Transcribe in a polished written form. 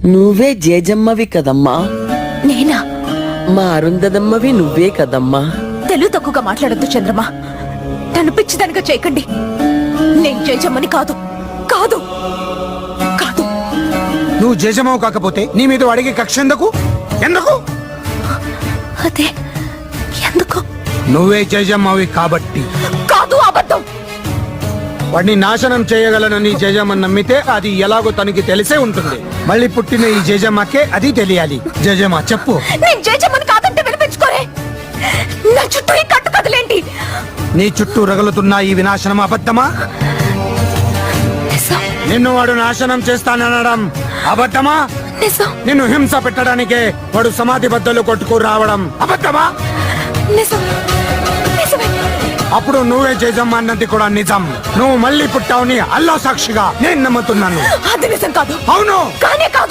నువ్వే జేజమ్మవి కదమ్మా. నేనా? మా అరుంధదమ్మవి నువ్వే కదమ్మా. తెలుగు తక్కువగా మాట్లాడొద్దు చంద్రమా. నన్ను పిచ్చిదానిగా చేయకండి. నేను జేజమ్మని కాదు కాదు కాదు. నువ్వు జేజమ్మవు కాకపోతే నీ మీద అడిగే కక్ష ఎందుకు? అదే ఎందుకు? నువ్వే జేజమ్మవి కాబట్టి. కాదు, అబద్ధం. వాడిని నాశనం చేయగలనని జేజమ్మని నమ్మితే అది ఎలాగో తనకి తెలిసే ఉంటుంది. మళ్ళీ పుట్టిన ఈ జేజమ్మకే అది తెలియాలి. జేజమ్మ చెప్పు. నేను జేజమ్మని కాదంటే వినిపించుకోరే. నా చుట్టూ ఈ కట్టు కదలేంటి? నీ చుట్టూ రగులుతున్న ఈ వినాశనం అబద్ధమా? నిజం. నిన్ను వాడు నాశనం చేస్తాననడం అబద్ధమా? నిజం. నిన్ను హింస పెట్టడానికే వాడు సమాధి బద్దలు కొట్టుకు రావడం అబద్ధమా? నిజం. నిజమే. అప్పుడు నువ్వే జేజమ్మ అన్నది కూడా నిజం. నువ్వు మళ్ళీ పుట్టావుని అల్లా సాక్షిగా నేను నమ్ముతున్నాను. అది నిజం కాదు. అవును. కానే కాదు.